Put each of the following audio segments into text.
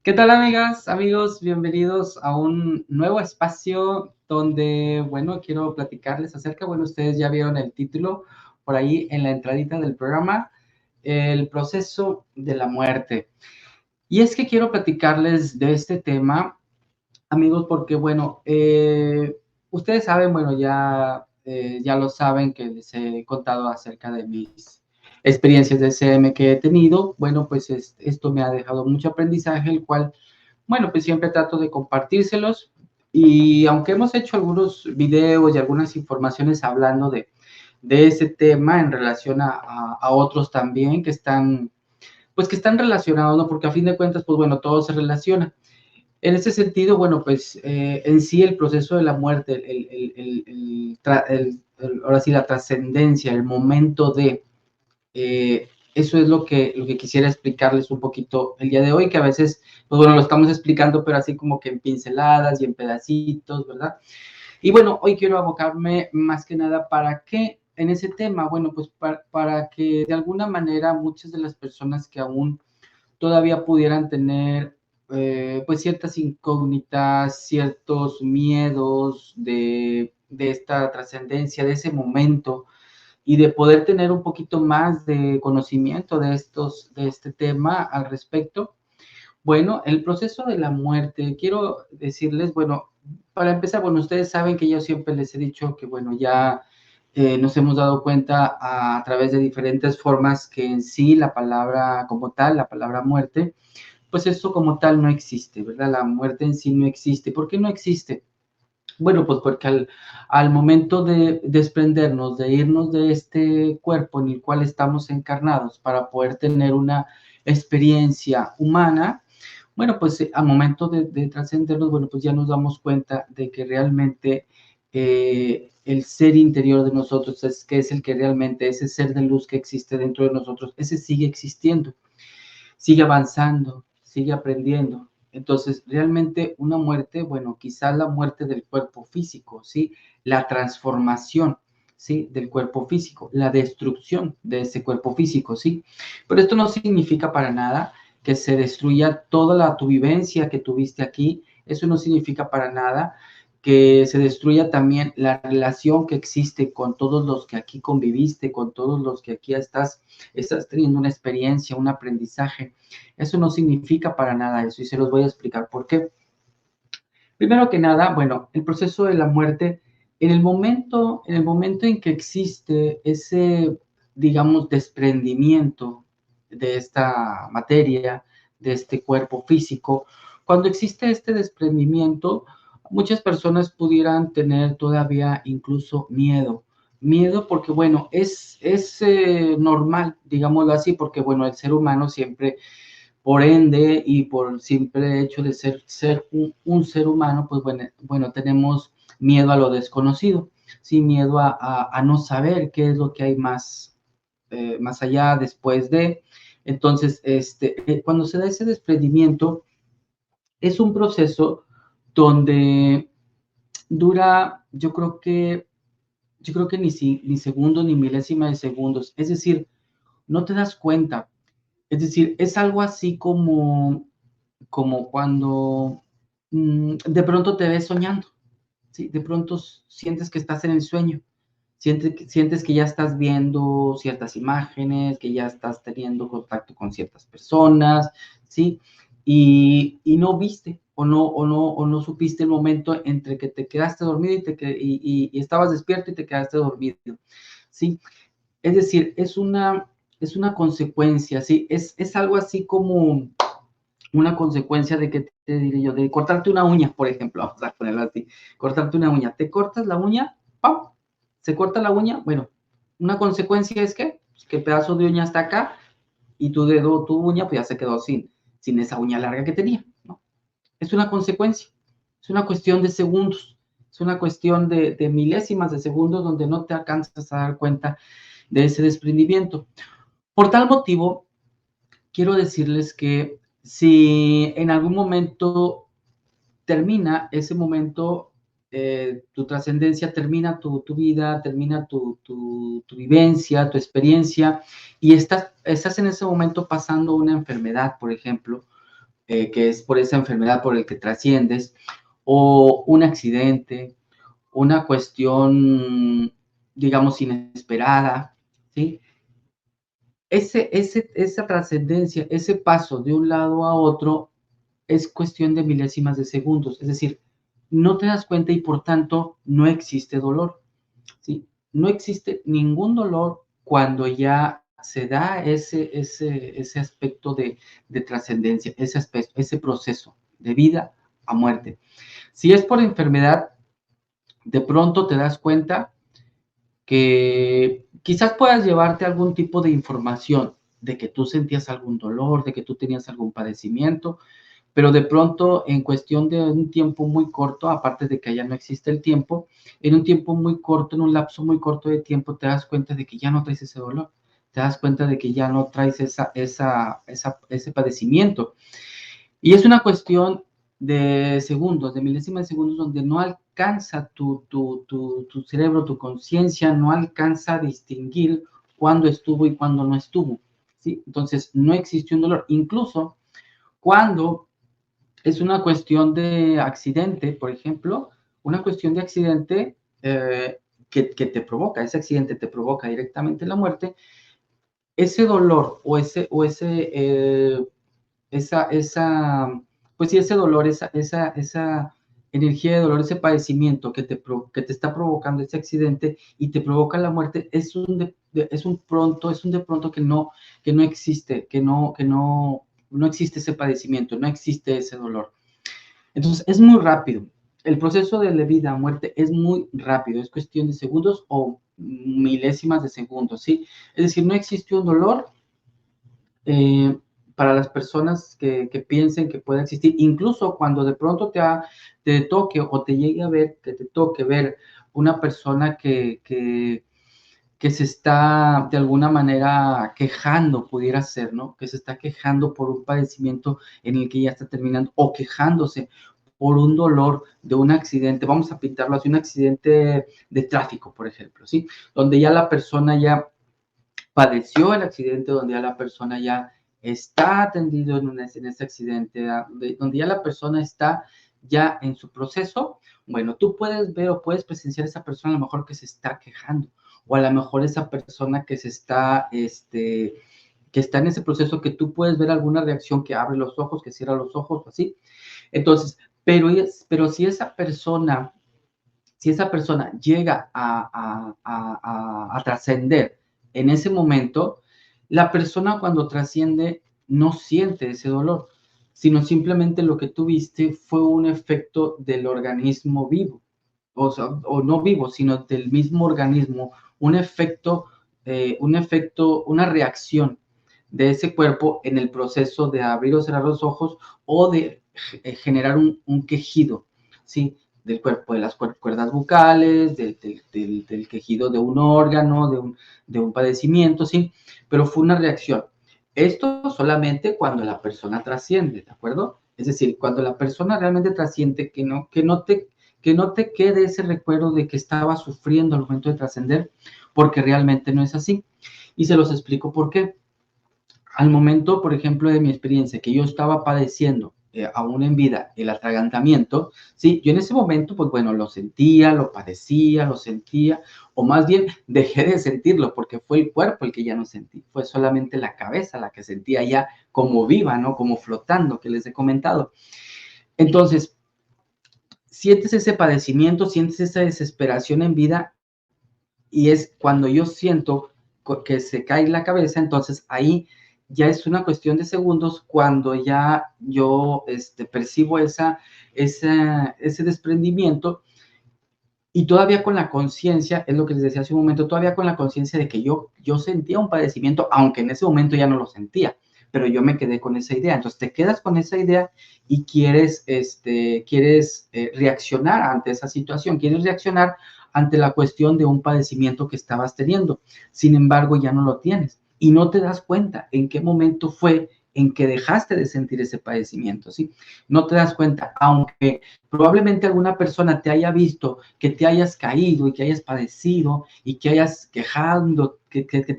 ¿Qué tal, amigas, amigos? Bienvenidos a un nuevo espacio donde, bueno, quiero platicarles acerca, bueno, ustedes ya vieron el título por ahí en la entradita del programa, el proceso de la muerte. Y es que quiero platicarles de este tema, amigos, porque, bueno, ustedes saben, bueno, ya lo saben que les he contado acerca de mis experiencias de CM que he tenido. Bueno, pues esto me ha dejado mucho aprendizaje, el cual bueno, pues siempre trato de compartírselos y aunque hemos hecho algunos videos y algunas informaciones hablando de ese tema en relación a otros también pues que están relacionados, ¿no? Porque a fin de cuentas, pues bueno, todo se relaciona. En ese sentido, bueno, pues en sí el proceso de la muerte, ahora sí la trascendencia, el momento de eso es lo que quisiera explicarles un poquito el día de hoy, que a veces, pues bueno, lo estamos explicando, pero así como que en pinceladas y en pedacitos, ¿verdad? Y bueno, hoy quiero abocarme más que nada para qué en ese tema, bueno, pues para que de alguna manera muchas de las personas que aún todavía pudieran tener pues ciertas incógnitas, ciertos miedos de esta trascendencia, de ese momento, y de poder tener un poquito más de conocimiento de este tema al respecto. Bueno, el proceso de la muerte, quiero decirles, bueno, para empezar, bueno, ustedes saben que yo siempre les he dicho que, bueno, ya nos hemos dado cuenta a través de diferentes formas que en sí la palabra como tal, la palabra muerte, pues eso como tal no existe, ¿verdad? La muerte en sí no existe. ¿Por qué no existe? Bueno, pues porque al momento de desprendernos, de irnos de este cuerpo en el cual estamos encarnados para poder tener una experiencia humana, bueno, pues al momento de trascendernos, bueno, pues ya nos damos cuenta de que realmente el ser interior de nosotros que es el que realmente, ese ser de luz que existe dentro de nosotros, ese sigue existiendo, sigue avanzando, sigue aprendiendo. Entonces, realmente una muerte, bueno, quizás la muerte del cuerpo físico, ¿sí? La transformación, ¿sí? Del cuerpo físico, la destrucción de ese cuerpo físico, ¿sí? Pero esto no significa para nada que se destruya toda tu vivencia que tuviste aquí. Eso no significa para nada que se destruya también la relación que existe con todos los que aquí conviviste, con todos los que aquí estás teniendo una experiencia, un aprendizaje. Eso no significa para nada eso y se los voy a explicar por qué. Primero que nada, bueno, el proceso de la muerte, en el momento en que existe ese, digamos, desprendimiento de esta materia, de este cuerpo físico, cuando existe este desprendimiento, muchas personas pudieran tener todavía incluso miedo. Miedo porque, bueno, es normal, digámoslo así, porque, bueno, el ser humano siempre por ende, y por el simple hecho de ser un ser humano, pues bueno, tenemos miedo a lo desconocido, sí, miedo a no saber qué es lo que hay más allá, después de. Entonces, cuando se da ese desprendimiento, es un proceso donde dura, yo creo que ni segundos ni milésima de segundos. Es decir, no te das cuenta. Es decir, es algo así como cuando de pronto te ves soñando, ¿sí? De pronto sientes que estás en el sueño, sientes que ya estás viendo ciertas imágenes, que ya estás teniendo contacto con ciertas personas, ¿sí? Y no viste o no supiste el momento entre que te quedaste dormido y estabas despierto y te quedaste dormido, ¿sí? Es decir, es una consecuencia, ¿sí? Es algo así como una consecuencia de que te diré yo, de cortarte una uña, por ejemplo, vamos a ponerlo así, cortarte una uña, te cortas la uña, ¡pam! Se corta la uña, bueno, una consecuencia es que el pedazo de uña está acá y tu dedo, tu uña, pues ya se quedó sin esa uña larga que tenía, ¿no? Es una consecuencia, es una cuestión de segundos, es una cuestión de milésimas de segundos donde no te alcanzas a dar cuenta de ese desprendimiento. Por tal motivo, quiero decirles que si en algún momento termina ese momento, tu trascendencia, termina tu vida, termina tu vivencia, tu experiencia, y estás en ese momento pasando una enfermedad, por ejemplo, que es por esa enfermedad por el que trasciendes, o un accidente, una cuestión, digamos, inesperada, ¿sí? Esa trascendencia, ese paso de un lado a otro es cuestión de milésimas de segundos, es decir, no te das cuenta y por tanto no existe dolor, ¿sí? No existe ningún dolor cuando ya se da ese aspecto de trascendencia, ese proceso de vida a muerte. Si es por enfermedad, de pronto te das cuenta que quizás puedas llevarte algún tipo de información de que tú sentías algún dolor, de que tú tenías algún padecimiento, pero de pronto en cuestión de un tiempo muy corto, aparte de que allá no existe el tiempo, en un tiempo muy corto, en un lapso muy corto de tiempo, te das cuenta de que ya no traes ese dolor, te das cuenta de que ya no traes ese padecimiento. Y es una cuestión de segundos, de milésimas de segundos, donde no alcanza tu cerebro, tu conciencia, no alcanza a distinguir cuándo estuvo y cuándo no estuvo, ¿sí? Entonces, no existe un dolor. Incluso cuando es una cuestión de accidente, por ejemplo, una cuestión de accidente que te provoca, ese accidente te provoca directamente la muerte, ese dolor esa, pues sí, ese dolor, esa energía de dolor, ese padecimiento que te está provocando ese accidente y te provoca la muerte, es un de pronto que no existe, no existe ese padecimiento, no existe ese dolor. Entonces, es muy rápido. El proceso de vida a muerte es muy rápido, es cuestión de segundos o milésimas de segundos, ¿sí? Es decir, no existe un dolor eh, para las personas que piensen que puede existir, incluso cuando de pronto te toque o te llegue a ver, que te toque ver una persona que se está de alguna manera quejando, pudiera ser, ¿no? Que se está quejando por un padecimiento en el que ya está terminando o quejándose por un dolor de un accidente, vamos a pintarlo así, un accidente de tráfico, por ejemplo, ¿sí? Donde ya la persona ya padeció el accidente, donde ya la persona ya está atendido en ese accidente, donde ya la persona está ya en su proceso, bueno, tú puedes ver o puedes presenciar a esa persona a lo mejor que se está quejando, o a lo mejor esa persona que está en ese proceso, que tú puedes ver alguna reacción que abre los ojos, que cierra los ojos, así. Entonces, pero si esa persona llega a trascender en ese momento, la persona cuando trasciende no siente ese dolor, sino simplemente lo que tuviste fue un efecto del organismo vivo, o sea, o no vivo, sino del mismo organismo, una reacción de ese cuerpo en el proceso de abrir o cerrar los ojos o de generar un quejido, ¿sí? Del cuerpo, de las cuerdas bucales, del quejido de un órgano, de un padecimiento, ¿sí? Pero fue una reacción. Esto solamente cuando la persona trasciende, ¿de acuerdo? Es decir, cuando la persona realmente trasciende, que no te quede ese recuerdo de que estaba sufriendo al momento de trascender, porque realmente no es así. Y se los explico por qué. Al momento, por ejemplo, de mi experiencia, que yo estaba padeciendo aún en vida el atragantamiento, ¿sí? Yo en ese momento, pues bueno, lo sentía, lo padecía, lo sentía, o más bien dejé de sentirlo porque fue el cuerpo el que ya no sentí, fue solamente la cabeza la que sentía ya como viva, ¿no? Como flotando, que les he comentado. Entonces, sientes ese padecimiento, sientes esa desesperación en vida y es cuando yo siento que se cae la cabeza, entonces ahí ya es una cuestión de segundos cuando ya yo percibo ese desprendimiento y todavía con la conciencia, es lo que les decía hace un momento, todavía con la conciencia de que yo sentía un padecimiento, aunque en ese momento ya no lo sentía, pero yo me quedé con esa idea. Entonces te quedas con esa idea y quieres reaccionar ante esa situación, quieres reaccionar ante la cuestión de un padecimiento que estabas teniendo. Sin embargo, ya no lo tienes y no te das cuenta en qué momento fue en que dejaste de sentir ese padecimiento, ¿sí? No te das cuenta, aunque probablemente alguna persona te haya visto que te hayas caído y que hayas padecido y que te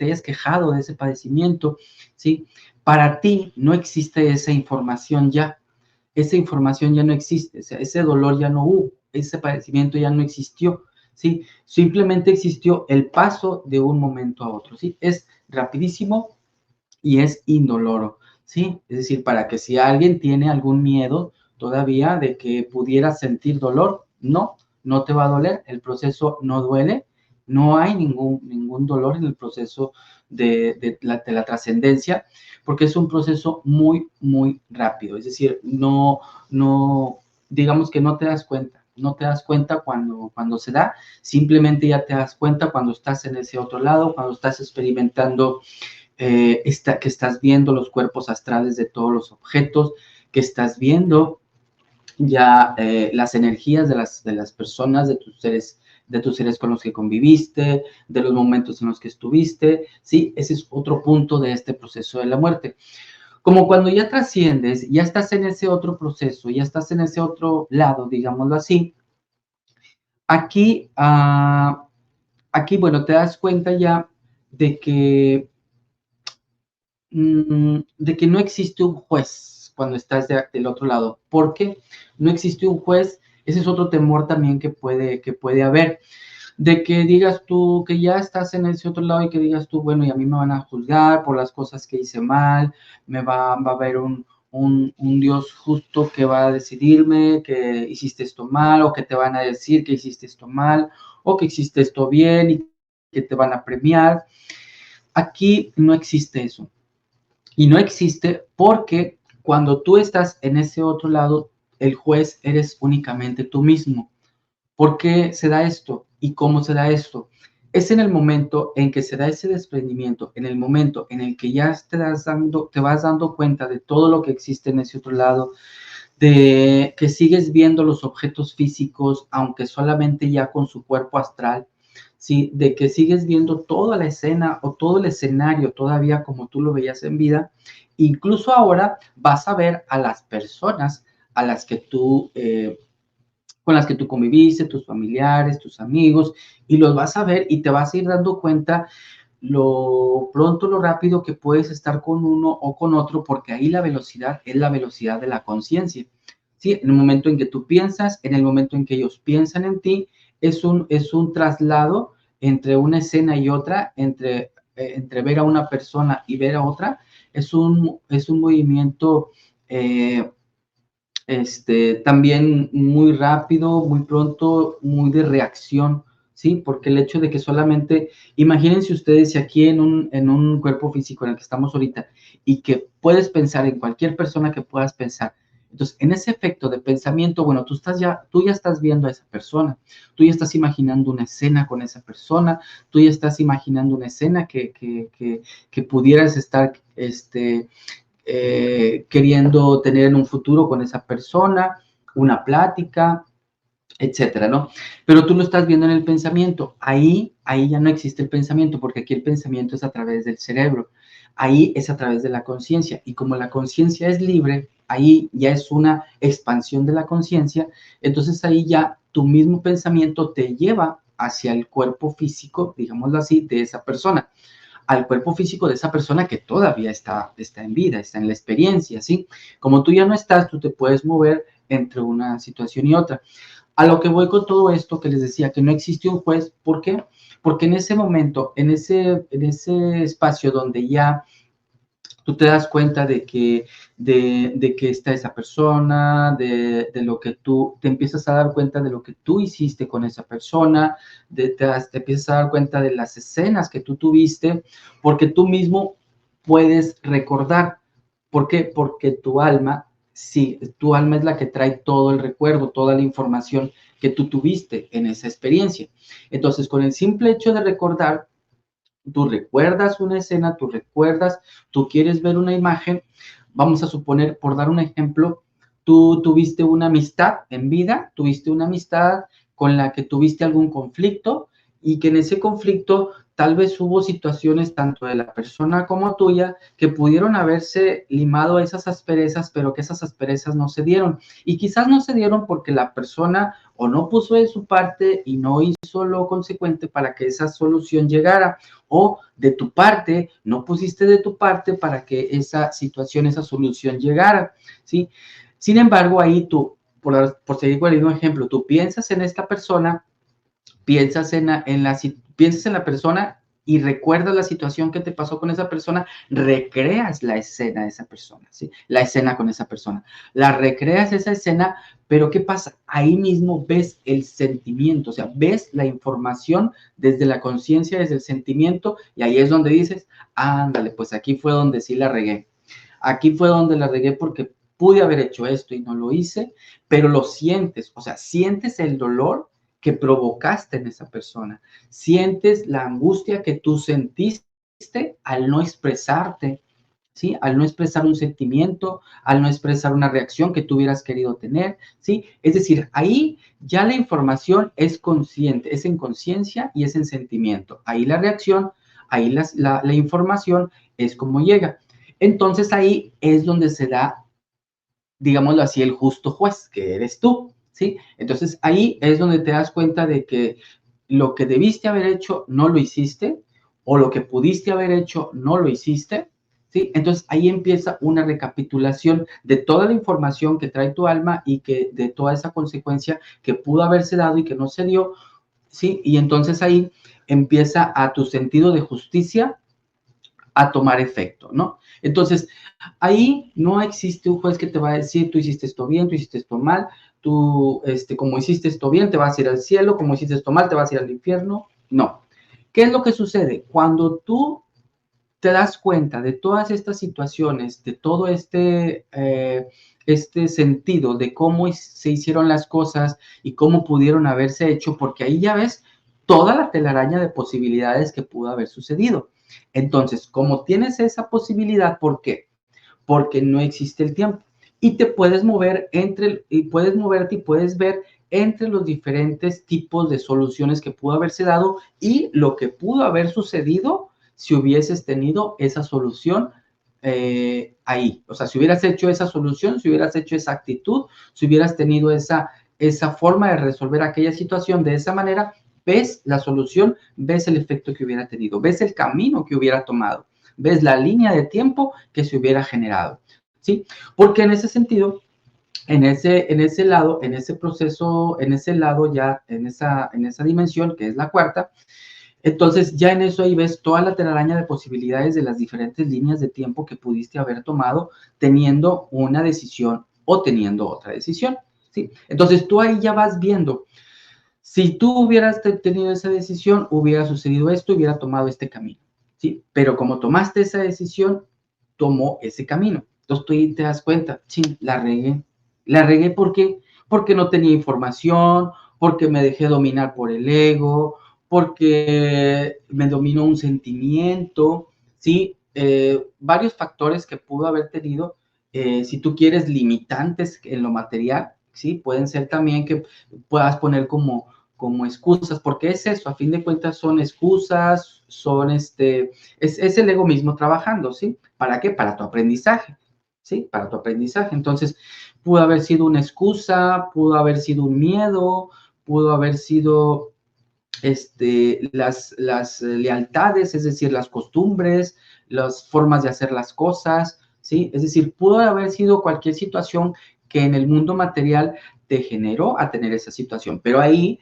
hayas quejado de ese padecimiento, ¿sí? Para ti no existe esa información ya, esa información ya no existe, o sea, ese dolor ya no hubo, ese padecimiento ya no existió, ¿sí? Simplemente existió el paso de un momento a otro, ¿sí? Es rapidísimo y es indoloro, ¿sí? Es decir, para que si alguien tiene algún miedo todavía de que pudiera sentir dolor, no, no te va a doler, el proceso no duele, no hay ningún dolor en el proceso de la trascendencia, porque es un proceso muy, muy rápido, es decir, no, digamos que no te das cuenta. No te das cuenta cuando se da, simplemente ya te das cuenta cuando estás en ese otro lado, cuando estás experimentando que estás viendo los cuerpos astrales de todos los objetos, que estás viendo ya las energías de las personas, de tus seres con los que conviviste, de los momentos en los que estuviste, ¿sí? Ese es otro punto de este proceso de la muerte. Como cuando ya trasciendes, ya estás en ese otro proceso, ya estás en ese otro lado, digámoslo así, aquí, aquí bueno, te das cuenta ya de que de que no existe un juez cuando estás del otro lado. ¿Por qué? No existe un juez. Ese es otro temor también que puede haber. De que digas tú que ya estás en ese otro lado y que digas tú, bueno, y a mí me van a juzgar por las cosas que hice mal, va a haber un Dios justo que va a decidirme que hiciste esto mal, o que te van a decir que hiciste esto mal, o que hiciste esto bien y que te van a premiar. Aquí no existe eso. Y no existe porque cuando tú estás en ese otro lado, el juez eres únicamente tú mismo. ¿Por qué se da esto? ¿Y cómo se da esto? Es en el momento en que se da ese desprendimiento, en el momento en el que ya te vas dando cuenta de todo lo que existe en ese otro lado, de que sigues viendo los objetos físicos, aunque solamente ya con su cuerpo astral, ¿sí? De que sigues viendo toda la escena o todo el escenario todavía como tú lo veías en vida. Incluso ahora vas a ver a las personas a las que con las que tú conviviste, tus familiares, tus amigos, y los vas a ver y te vas a ir dando cuenta lo pronto, lo rápido que puedes estar con uno o con otro, porque ahí la velocidad es la velocidad de la conciencia. ¿Sí? En el momento en que tú piensas, en el momento en que ellos piensan en ti, es un traslado entre una escena y otra, entre ver a una persona y ver a otra, es un movimiento también muy rápido, muy pronto, muy de reacción, ¿sí? Porque el hecho de que solamente, imagínense ustedes si aquí en un cuerpo físico en el que estamos ahorita y que puedes pensar en cualquier persona que puedas pensar. Entonces, en ese efecto de pensamiento, bueno, tú ya estás viendo a esa persona, tú ya estás imaginando una escena con esa persona, tú ya estás imaginando una escena que pudieras estar, queriendo tener en un futuro con esa persona, una plática, etcétera, ¿no? Pero tú lo estás viendo en el pensamiento. Ahí ya no existe el pensamiento, porque aquí el pensamiento es a través del cerebro. Ahí es a través de la conciencia. Y como la conciencia es libre, ahí ya es una expansión de la conciencia, entonces ahí ya tu mismo pensamiento te lleva hacia el cuerpo físico, digámoslo así, de esa persona, al cuerpo físico de esa persona que todavía está en vida, está en la experiencia, ¿sí? Como tú ya no estás, tú te puedes mover entre una situación y otra. A lo que voy con todo esto que les decía, que no existe un juez, ¿por qué? Porque en ese momento, en ese espacio donde ya tú te das cuenta de que está esa persona, de lo que te empiezas a dar cuenta de lo que tú hiciste con esa persona, te empiezas a dar cuenta de las escenas que tú tuviste, porque tú mismo puedes recordar. ¿Por qué? Porque tu alma, sí, tu alma es la que trae todo el recuerdo, toda la información que tú tuviste en esa experiencia. Entonces, con el simple hecho de recordar, tú recuerdas una escena, tú quieres ver una imagen, vamos a suponer, por dar un ejemplo, tú tuviste una amistad en vida, tuviste una amistad con la que tuviste algún conflicto y que en ese conflicto tal vez hubo situaciones tanto de la persona como tuya que pudieron haberse limado esas asperezas, pero que esas asperezas no se dieron. Y quizás no se dieron porque la persona o no puso de su parte y no hizo lo consecuente para que esa solución llegara, o de tu parte, no pusiste de tu parte para que esa situación, esa solución llegara, ¿sí? Sin embargo, ahí tú, por seguir con el mismo ejemplo, tú piensas en esta persona, piensas piensas en la persona y recuerdas la situación que te pasó con esa persona, recreas la escena de esa persona, ¿sí? La escena con esa persona. La recreas esa escena, pero ¿qué pasa? Ahí mismo ves el sentimiento, o sea, ves la información desde la conciencia, desde el sentimiento, y ahí es donde dices, ándale, pues aquí fue donde sí la regué. Aquí fue donde la regué porque pude haber hecho esto y no lo hice, pero lo sientes, o sea, sientes el dolor que provocaste en esa persona. Sientes la angustia que tú sentiste al no expresarte, ¿sí? Al no expresar un sentimiento, al no expresar una reacción que tú hubieras querido tener, ¿sí? Es decir, ahí ya la información es consciente, es en conciencia y es en sentimiento. Ahí la reacción, ahí la información es como llega. Entonces ahí es donde se da, digámoslo así, el justo juez, que eres tú, ¿sí? Entonces ahí es donde te das cuenta de que lo que debiste haber hecho no lo hiciste, o lo que pudiste haber hecho no lo hiciste, ¿sí? Entonces ahí empieza una recapitulación de toda la información que trae tu alma y que de toda esa consecuencia que pudo haberse dado y que no se dio, ¿sí? Y entonces ahí empieza a tu sentido de justicia a tomar efecto, ¿no? Entonces, ahí no existe un juez que te va a decir, tú hiciste esto bien, tú hiciste esto mal, tú, como hiciste esto bien, te vas a ir al cielo, como hiciste esto mal, te vas a ir al infierno. No. ¿Qué es lo que sucede? Cuando tú te das cuenta de todas estas situaciones, de todo este sentido de cómo se hicieron las cosas y cómo pudieron haberse hecho, porque ahí ya ves toda la telaraña de posibilidades que pudo haber sucedido. Entonces, como tienes esa posibilidad, ¿por qué? Porque no existe el tiempo. Y te puedes mover y puedes moverte y puedes ver entre los diferentes tipos de soluciones que pudo haberse dado y lo que pudo haber sucedido si hubieses tenido esa solución ahí. O sea, si hubieras hecho esa solución, si hubieras hecho esa actitud, si hubieras tenido esa forma de resolver aquella situación de esa manera, ves la solución, ves el efecto que hubiera tenido, ves el camino que hubiera tomado, ves la línea de tiempo que se hubiera generado, ¿sí? Porque en ese sentido, en ese lado, en ese proceso, en ese lado ya, en esa dimensión que es la cuarta, entonces ya en eso ahí ves toda la telaraña de posibilidades de las diferentes líneas de tiempo que pudiste haber tomado teniendo una decisión o teniendo otra decisión, ¿sí? Entonces tú ahí ya vas viendo, si tú hubieras tenido esa decisión, hubiera sucedido esto, hubiera tomado este camino, ¿sí? Pero como tomaste esa decisión, tomó ese camino. Entonces tú ahí te das cuenta, sí, la regué. La regué porque no tenía información, porque me dejé dominar por el ego, porque me dominó un sentimiento, ¿sí? Varios factores que pudo haber tenido, si tú quieres, limitantes en lo material, ¿sí? Pueden ser también que puedas poner como excusas, porque es eso, a fin de cuentas son excusas, es el ego mismo trabajando, ¿sí? ¿Para qué? Para tu aprendizaje, ¿sí? Para tu aprendizaje. Entonces, pudo haber sido una excusa, pudo haber sido un miedo, pudo haber sido las lealtades, es decir, las costumbres, las formas de hacer las cosas, ¿sí? Es decir, pudo haber sido cualquier situación que en el mundo material te generó a tener esa situación, pero ahí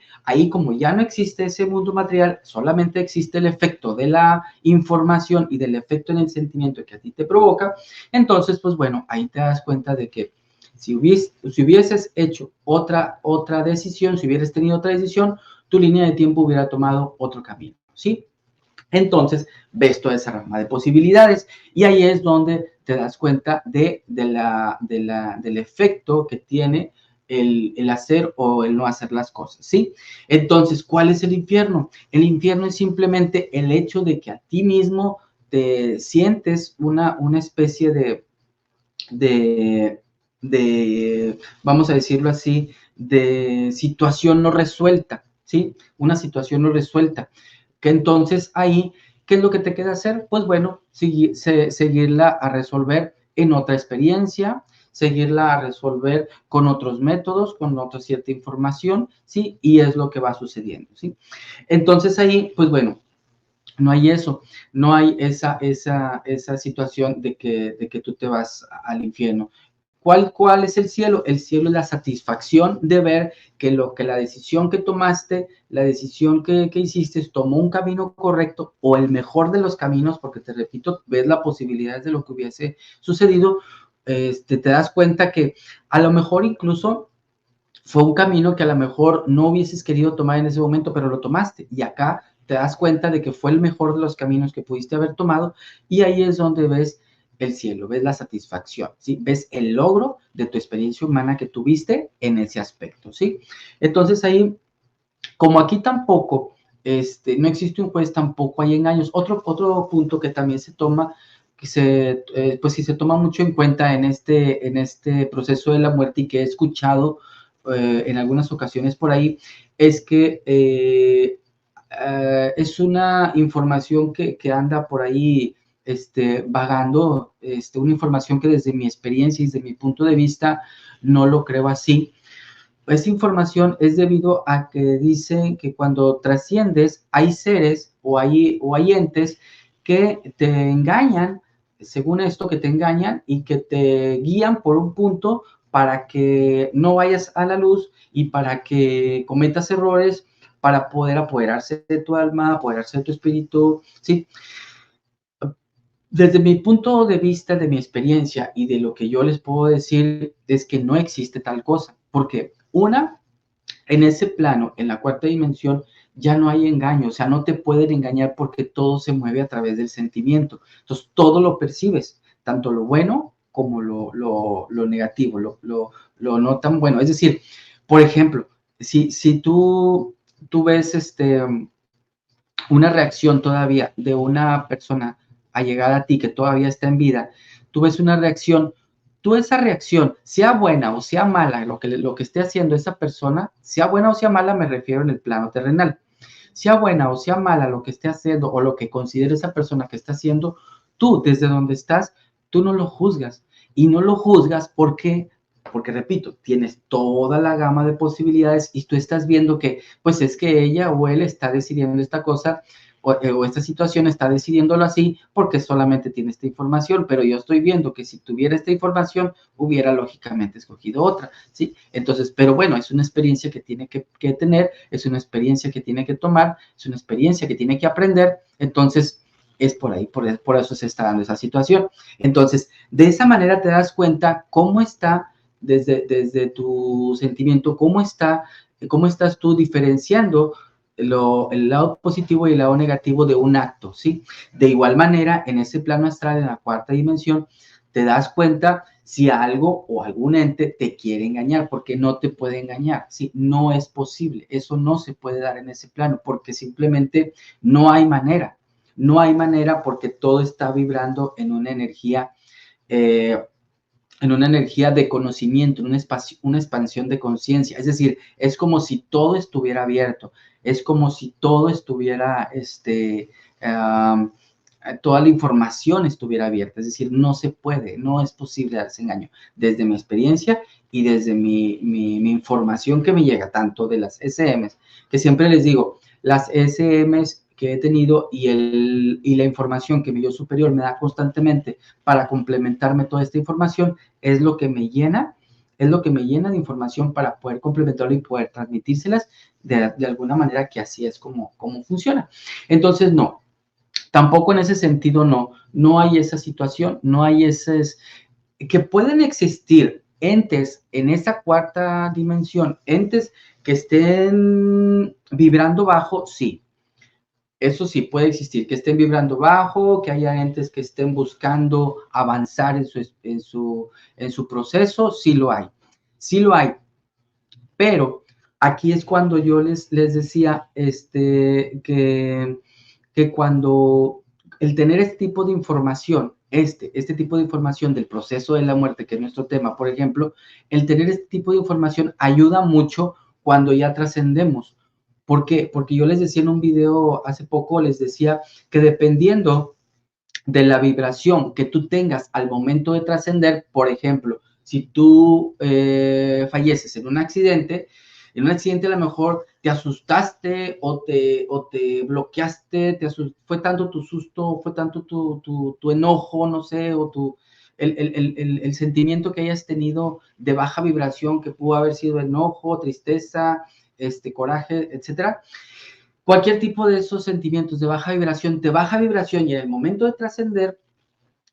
como ya no existe ese mundo material, solamente existe el efecto de la información y del efecto en el sentimiento que a ti te provoca, entonces, pues bueno, ahí te das cuenta de que si hubieses hecho otra decisión, si hubieras tenido otra decisión, tu línea de tiempo hubiera tomado otro camino, ¿sí? Entonces, ves toda esa rama de posibilidades y ahí es donde te das cuenta del efecto que tiene el hacer o el no hacer las cosas, ¿sí? Entonces, ¿cuál es el infierno? El infierno es simplemente el hecho de que a ti mismo te sientes una especie de, vamos a decirlo así, de situación no resuelta, ¿sí? Una situación no resuelta. Que entonces ahí, ¿qué es lo que te queda hacer? Pues bueno, seguirla a resolver en otra experiencia, seguirla a resolver con otros métodos, con otra cierta información, ¿sí? Y es lo que va sucediendo, ¿sí? Entonces ahí, pues bueno, no hay eso, no hay esa situación de que tú te vas al infierno. ¿Cuál es el cielo? El cielo es la satisfacción de ver que la decisión que tomaste, la decisión que hiciste, tomó un camino correcto o el mejor de los caminos, porque te repito, ves la posibilidad de lo que hubiese sucedido, te das cuenta que a lo mejor incluso fue un camino que a lo mejor no hubieses querido tomar en ese momento, pero lo tomaste. Y acá te das cuenta de que fue el mejor de los caminos que pudiste haber tomado y ahí es donde ves el cielo, ves la satisfacción, ¿sí? Ves el logro de tu experiencia humana que tuviste en ese aspecto, ¿sí? Entonces ahí, como aquí tampoco, no existe un juez, tampoco hay engaños. Otro punto que también se toma, pues sí se toma mucho en cuenta en este proceso de la muerte y que he escuchado en algunas ocasiones por ahí, es que es una información que anda por ahí vagando, una información que desde mi experiencia y desde mi punto de vista no lo creo así. Esa información es debido a que dicen que cuando trasciendes hay seres o hay entes que te engañan, según esto, que te engañan y que te guían por un punto para que no vayas a la luz y para que cometas errores para poder apoderarse de tu alma, apoderarse de tu espíritu, ¿sí? Desde mi punto de vista, de mi experiencia y de lo que yo les puedo decir es que no existe tal cosa, porque en ese plano, en la cuarta dimensión, ya no hay engaño, o sea, no te pueden engañar porque todo se mueve a través del sentimiento. Entonces, todo lo percibes, tanto lo bueno como lo negativo, lo no tan bueno. Es decir, por ejemplo, si tú ves una reacción todavía de una persona allegada a ti que todavía está en vida, tú ves una reacción, tú esa reacción, sea buena o sea mala, lo que esté haciendo esa persona, sea buena o sea mala, me refiero en el plano terrenal, sea buena o sea mala lo que esté haciendo o lo que considere esa persona que está haciendo, tú desde donde estás, tú no lo juzgas. Y no lo juzgas porque repito, tienes toda la gama de posibilidades y tú estás viendo que, pues es que ella o él está decidiendo esta cosa o esta situación está decidiéndolo así porque solamente tiene esta información, pero yo estoy viendo que si tuviera esta información hubiera lógicamente escogido otra, ¿sí? Entonces, pero bueno, es una experiencia que tiene que tener, es una experiencia que tiene que tomar, es una experiencia que tiene que aprender, entonces es por ahí, por eso se está dando esa situación. Entonces, de esa manera te das cuenta cómo está desde tu sentimiento, cómo estás tú diferenciando el lado positivo y el lado negativo de un acto, ¿sí? De igual manera, en ese plano astral, en la cuarta dimensión, te das cuenta si algo o algún ente te quiere engañar, porque no te puede engañar, ¿sí? No es posible, eso no se puede dar en ese plano, porque simplemente no hay manera porque todo está vibrando eh, en una energía de conocimiento, en una expansión de conciencia. Es decir, es como si todo estuviera abierto, es como si todo estuviera, toda la información estuviera abierta. Es decir, no se puede, no es posible darse engaño. Desde mi experiencia y desde mi información que me llega, tanto de las SMs, que siempre les digo, las SMs que he tenido y la información que mi yo superior me da constantemente para complementarme toda esta información, es lo que me llena de información para poder complementarlo y poder transmitírselas de alguna manera, que así es como funciona. Entonces, no, tampoco en ese sentido no hay esa situación, no hay esas, que pueden existir entes en esa cuarta dimensión, entes que estén vibrando bajo, sí, eso sí puede existir, que estén vibrando bajo, que haya entes que estén buscando avanzar en su proceso, sí lo hay, pero aquí es cuando yo les decía que cuando el tener este tipo de información, este tipo de información del proceso de la muerte, que es nuestro tema, por ejemplo, el tener este tipo de información ayuda mucho cuando ya trascendemos. ¿Por qué? Porque yo les decía en un video hace poco, les decía que dependiendo de la vibración que tú tengas al momento de trascender, por ejemplo, si tú falleces en un accidente a lo mejor te asustaste o te bloqueaste, fue tanto tu susto, fue tanto tu enojo, no sé, el sentimiento que hayas tenido de baja vibración, que pudo haber sido enojo, tristeza, coraje, etcétera. Cualquier tipo de esos sentimientos de baja vibración y en el momento de trascender,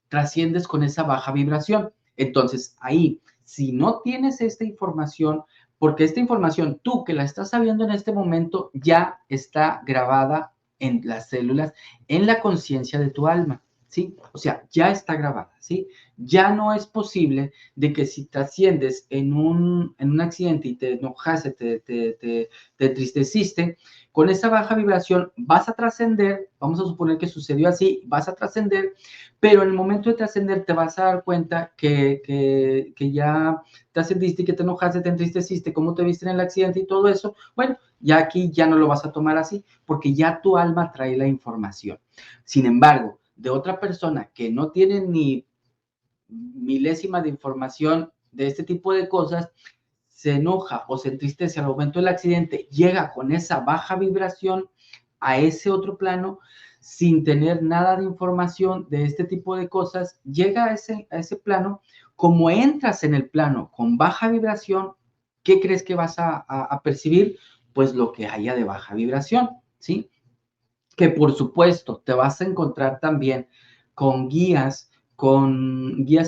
trasciendes con esa baja vibración. Entonces, ahí, si no tienes esta información, porque esta información, tú que la estás sabiendo en este momento, ya está grabada en las células, en la conciencia de tu alma, ¿sí? O sea, ya está grabada, ¿sí? Ya no es posible de que si trasciendes en un accidente y te enojaste, te entristeciste, con esa baja vibración vas a trascender, vamos a suponer que sucedió así, vas a trascender, pero en el momento de trascender te vas a dar cuenta que ya trascendiste, que te enojaste, te entristeciste, cómo te viste en el accidente y todo eso. Bueno, ya aquí ya no lo vas a tomar así, porque ya tu alma trae la información. Sin embargo, de otra persona que no tiene ni milésima de información de este tipo de cosas, se enoja o se entristece al momento del accidente, llega con esa baja vibración a ese otro plano sin tener nada de información de este tipo de cosas, llega a ese plano, como entras en el plano con baja vibración, ¿qué crees que vas a percibir? Pues lo que haya de baja vibración, ¿sí? Que por supuesto te vas a encontrar también con guías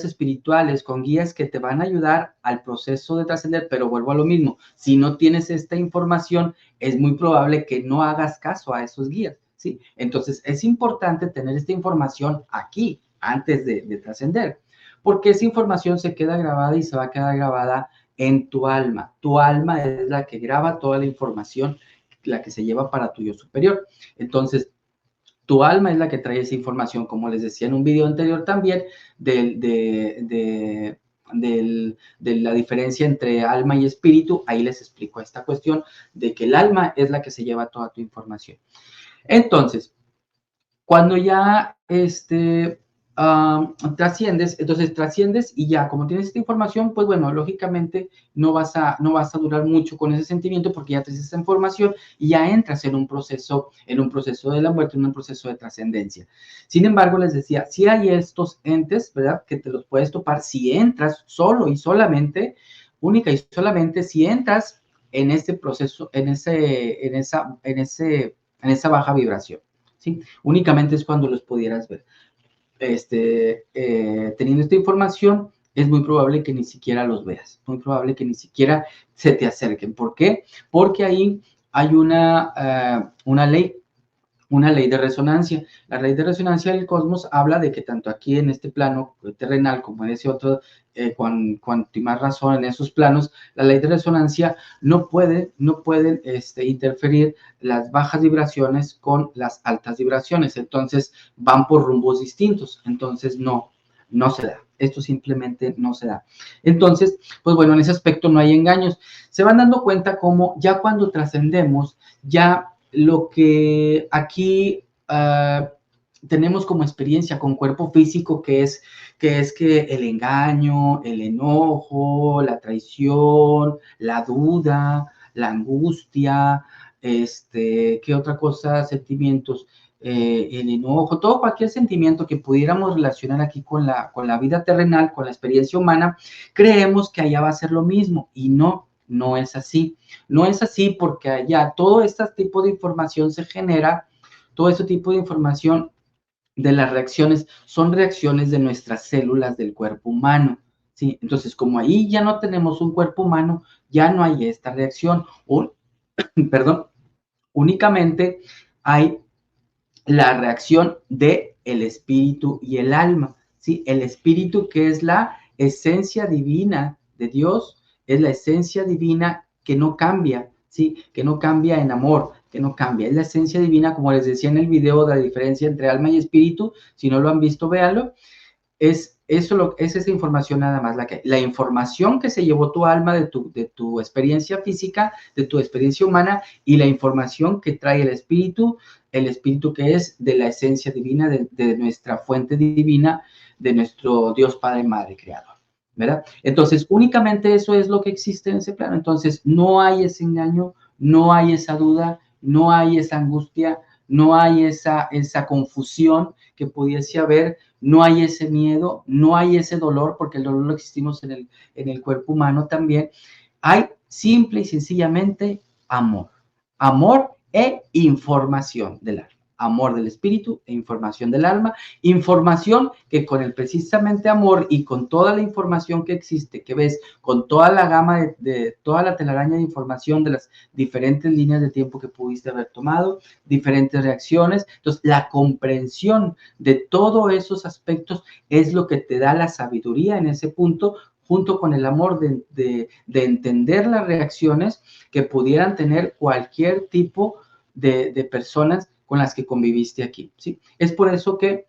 espirituales, con guías que te van a ayudar al proceso de trascender, pero vuelvo a lo mismo, si no tienes esta información, es muy probable que no hagas caso a esos guías, ¿sí? Entonces es importante tener esta información aquí antes de trascender, porque esa información se queda grabada y se va a quedar grabada en tu alma. Tu alma es la que graba toda la información, la que se lleva para tu yo superior. Entonces, tu alma es la que trae esa información, como les decía en un video anterior también, de la diferencia entre alma y espíritu. Ahí les explico esta cuestión de que el alma es la que se lleva toda tu información. Entonces, cuando ya trasciendes y ya, como tienes esta información, pues bueno, lógicamente no vas a durar mucho con ese sentimiento porque ya tienes esa información y ya entras en un proceso de la muerte, en un proceso de trascendencia. Sin embargo, les decía, si hay estos entes, ¿verdad? Que te los puedes topar si entras solo y solamente, única y solamente si entras en este proceso, en esa baja vibración. ¿Sí? Únicamente es cuando los pudieras ver. Teniendo esta información, es muy probable que ni siquiera los veas, muy probable que ni siquiera se te acerquen. ¿Por qué? Porque ahí hay una ley de resonancia. La ley de resonancia del cosmos habla de que tanto aquí en este plano terrenal como en ese otro, cuanto más razón en esos planos, la ley de resonancia no pueden interferir las bajas vibraciones con las altas vibraciones. Entonces van por rumbos distintos. Entonces no se da. Esto simplemente no se da. Entonces, pues bueno, en ese aspecto no hay engaños. Se van dando cuenta cómo ya cuando trascendemos, ya lo que aquí tenemos como experiencia con cuerpo físico, que es que el engaño, el enojo, la traición, la duda, la angustia, ¿qué otra cosa? Sentimientos, el enojo, todo cualquier sentimiento que pudiéramos relacionar aquí con la vida terrenal, con la experiencia humana, creemos que allá va a ser lo mismo y no es así. No es así porque allá todo este tipo de información se genera, todo este tipo de información de las reacciones son reacciones de nuestras células del cuerpo humano, ¿sí? Entonces, como ahí ya no tenemos un cuerpo humano, ya no hay esta reacción, perdón, únicamente hay la reacción de el espíritu y el alma, ¿sí? El espíritu, que es la esencia divina de Dios, es la esencia divina que no cambia, ¿sí? Que no cambia en amor, que no cambia. Es la esencia divina, como les decía en el video, de la diferencia entre alma y espíritu. Si no lo han visto, véanlo. Es esa información nada más, la información que se llevó tu alma de tu experiencia física, de tu experiencia humana, y la información que trae el espíritu que es de la esencia divina, de nuestra fuente divina, de nuestro Dios Padre, Madre, Creador, ¿verdad? Entonces, únicamente eso es lo que existe en ese plano. Entonces, no hay ese engaño, no hay esa duda, no hay esa angustia, no hay esa confusión que pudiese haber, no hay ese miedo, no hay ese dolor, porque el dolor lo existimos en el cuerpo humano también. Hay simple y sencillamente amor, amor e información del alma. Amor del espíritu e información del alma, información que con el precisamente amor y con toda la información que existe, que ves, con toda la gama de toda la telaraña de información de las diferentes líneas de tiempo que pudiste haber tomado, diferentes reacciones, entonces la comprensión de todos esos aspectos es lo que te da la sabiduría en ese punto, junto con el amor de entender las reacciones que pudieran tener cualquier tipo de personas con las que conviviste aquí, ¿sí? Es por eso que,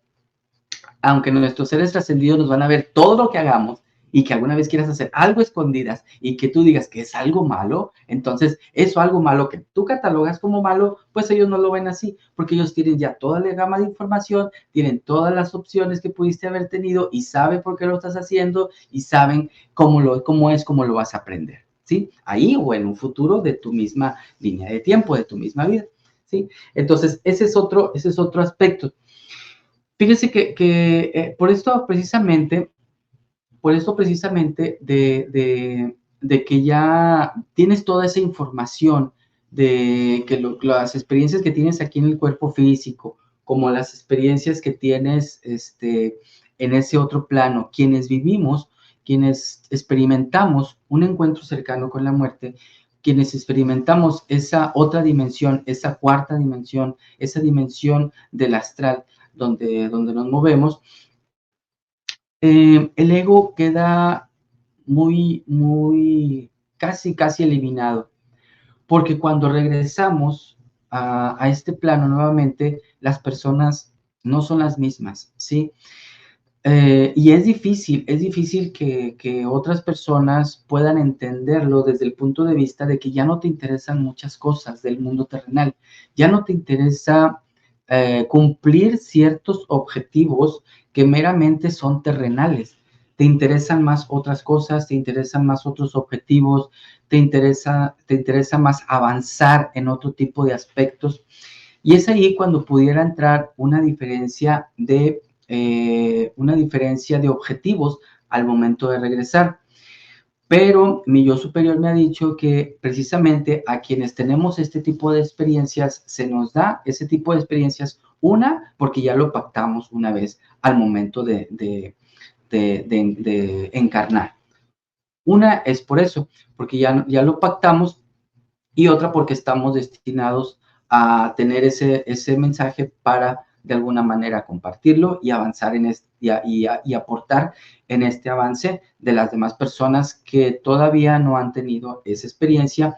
aunque nuestros seres trascendidos nos van a ver todo lo que hagamos y que alguna vez quieras hacer algo escondidas y que tú digas que es algo malo, entonces eso algo malo que tú catalogas como malo, pues ellos no lo ven así, porque ellos tienen ya toda la gama de información, tienen todas las opciones que pudiste haber tenido y saben por qué lo estás haciendo y saben cómo lo vas a aprender, ¿sí? Ahí o en un futuro de tu misma línea de tiempo, de tu misma vida, ¿sí? Entonces, ese es otro aspecto. Fíjese que por esto precisamente de que ya tienes toda esa información, de que las experiencias que tienes aquí en el cuerpo físico, como las experiencias que tienes en ese otro plano, quienes experimentamos un encuentro cercano con la muerte, quienes experimentamos esa otra dimensión, esa cuarta dimensión, esa dimensión del astral donde nos movemos, el ego queda casi eliminado, porque cuando regresamos a este plano nuevamente, las personas no son las mismas, ¿sí? Y es difícil que otras personas puedan entenderlo desde el punto de vista de que ya no te interesan muchas cosas del mundo terrenal, ya no te interesa cumplir ciertos objetivos que meramente son terrenales. Te interesan más otras cosas, te interesan más otros objetivos, te interesa más avanzar en otro tipo de aspectos. Y es ahí cuando pudiera entrar una diferencia de objetivos al momento de regresar. Pero mi yo superior me ha dicho que precisamente a quienes tenemos este tipo de experiencias se nos da ese tipo de experiencias, porque ya lo pactamos una vez al momento de encarnar. Una es por eso, porque ya lo pactamos, y otra porque estamos destinados a tener ese mensaje para de alguna manera compartirlo y avanzar y aportar en este avance de las demás personas que todavía no han tenido esa experiencia,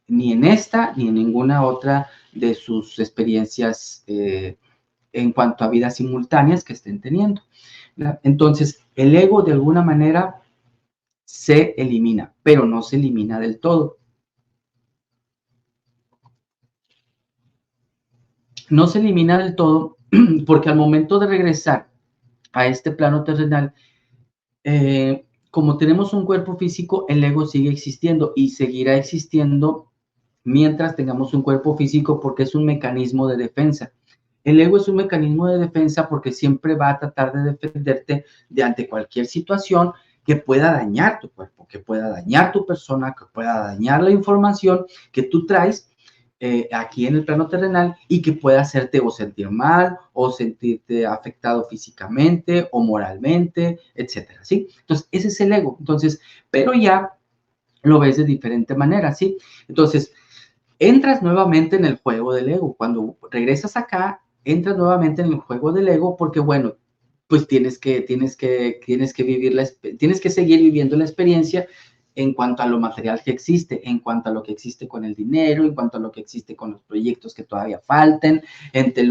ni en esta ni en ninguna otra de sus experiencias en cuanto a vidas simultáneas que estén teniendo. Entonces, el ego de alguna manera se elimina, pero no se elimina del todo. No se elimina del todo porque al momento de regresar a este plano terrenal, como tenemos un cuerpo físico, el ego sigue existiendo y seguirá existiendo mientras tengamos un cuerpo físico, porque es un mecanismo de defensa. El ego es un mecanismo de defensa porque siempre va a tratar de defenderte de ante cualquier situación que pueda dañar tu cuerpo, que pueda dañar tu persona, que pueda dañar la información que tú traes aquí en el plano terrenal y que pueda hacerte o sentir mal o sentirte afectado físicamente o moralmente, etcétera, ¿sí? Entonces, ese es el ego. Entonces, pero ya lo ves de diferente manera, ¿sí? Entonces, entras nuevamente en el juego del ego. Cuando regresas acá, entras nuevamente en el juego del ego porque, bueno, pues tienes que vivir tienes que seguir viviendo la experiencia en cuanto a lo material que existe, en cuanto a lo que existe con el dinero, en cuanto a lo que existe con los proyectos que todavía falten, entre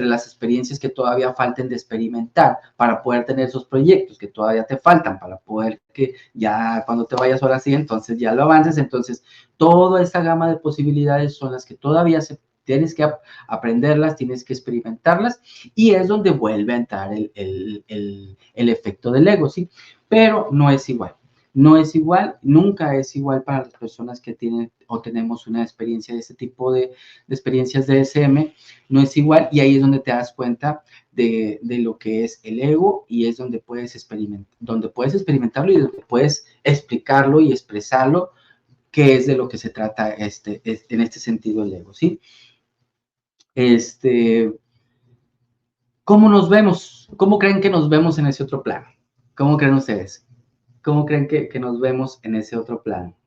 las experiencias que todavía falten de experimentar para poder tener esos proyectos que todavía te faltan para poder que ya cuando te vayas ahora sí, entonces ya lo avances. Entonces, toda esta gama de posibilidades son las que todavía tienes que aprenderlas, tienes que experimentarlas, y es donde vuelve a entrar el efecto del ego, ¿sí? Pero no es igual. No es igual, nunca es igual para las personas que tienen o tenemos una experiencia de este tipo de experiencias de DSM, no es igual, y ahí es donde te das cuenta de lo que es el ego, y es donde puedes experimentarlo y donde puedes explicarlo y expresarlo, qué es de lo que se trata en este sentido el ego, ¿sí? ¿Cómo nos vemos? ¿Cómo creen que nos vemos en ese otro plano? ¿Cómo creen ustedes? ¿Cómo creen que nos vemos en ese otro plano?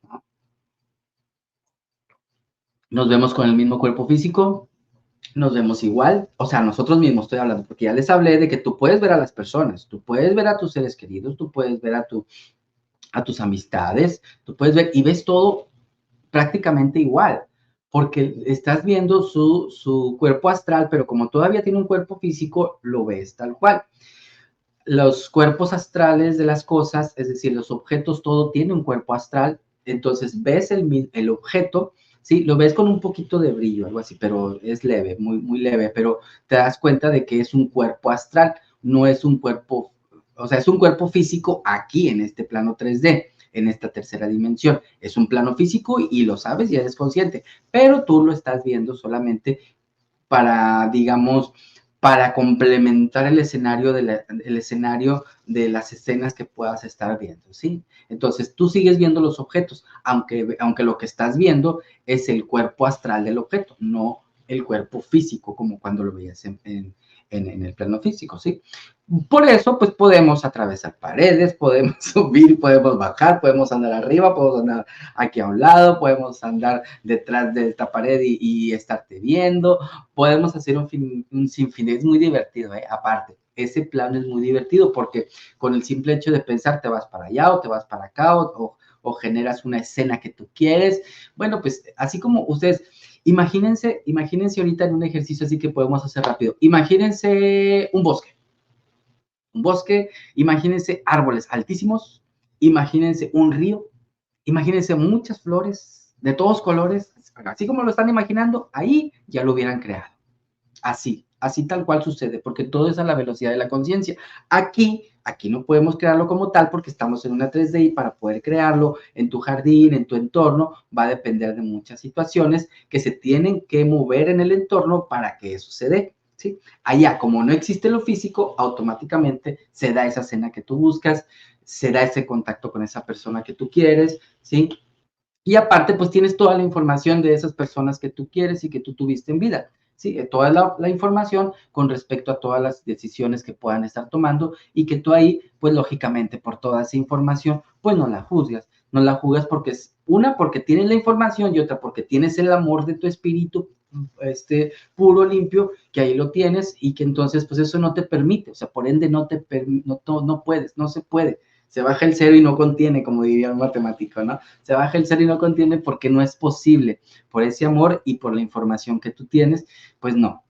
¿Nos vemos con el mismo cuerpo físico? ¿Nos vemos igual? O sea, nosotros mismos estoy hablando, porque ya les hablé de que tú puedes ver a las personas, tú puedes ver a tus seres queridos, tú puedes ver a tus amistades, tú puedes ver y ves todo prácticamente igual, porque estás viendo su cuerpo astral, pero como todavía tiene un cuerpo físico, lo ves tal cual. Los cuerpos astrales de las cosas, es decir, los objetos, todo tiene un cuerpo astral, entonces ves el objeto, ¿sí? Lo ves con un poquito de brillo, algo así, pero es leve, muy, muy leve, pero te das cuenta de que es un cuerpo astral, no es un cuerpo, o sea, es un cuerpo físico aquí en este plano 3D, en esta tercera dimensión. Es un plano físico y lo sabes y eres consciente, pero tú lo estás viendo solamente para, digamos, para complementar el escenario de las escenas que puedas estar viendo, ¿sí? Entonces, tú sigues viendo los objetos, aunque lo que estás viendo es el cuerpo astral del objeto, no el cuerpo físico, como cuando lo veías en el plano físico, ¿sí? Por eso, pues podemos atravesar paredes, podemos subir, podemos bajar, podemos andar arriba, podemos andar aquí a un lado, podemos andar detrás de esta pared y estarte viendo, podemos hacer un sinfín, es muy divertido, aparte, ese plan es muy divertido porque con el simple hecho de pensar te vas para allá o te vas para acá o generas una escena que tú quieres. Bueno, pues así como ustedes, imagínense ahorita en un ejercicio así que podemos hacer rápido, imagínense un bosque, imagínense árboles altísimos, imagínense un río, imagínense muchas flores de todos colores, así como lo están imaginando, ahí ya lo hubieran creado. Así tal cual sucede, porque todo es a la velocidad de la conciencia. Aquí no podemos crearlo como tal porque estamos en una 3D y para poder crearlo en tu jardín, en tu entorno, va a depender de muchas situaciones que se tienen que mover en el entorno para que eso se dé. ¿Sí? Allá, como no existe lo físico, automáticamente se da esa escena que tú buscas, se da ese contacto con esa persona que tú quieres, ¿sí? Y aparte, pues tienes toda la información de esas personas que tú quieres y que tú tuviste en vida. Sí, toda la información con respecto a todas las decisiones que puedan estar tomando y que tú ahí, pues lógicamente por toda esa información, pues no la juzgas. No la juzgas porque es una, porque tienes la información y otra, porque tienes el amor de tu espíritu puro, limpio, que ahí lo tienes y que entonces, pues eso no te permite, o sea, por ende no puedes, no se puede. Se baja el cero y no contiene, como diría un matemático, ¿no? Se baja el cero y no contiene porque no es posible. Por ese amor y por la información que tú tienes, pues no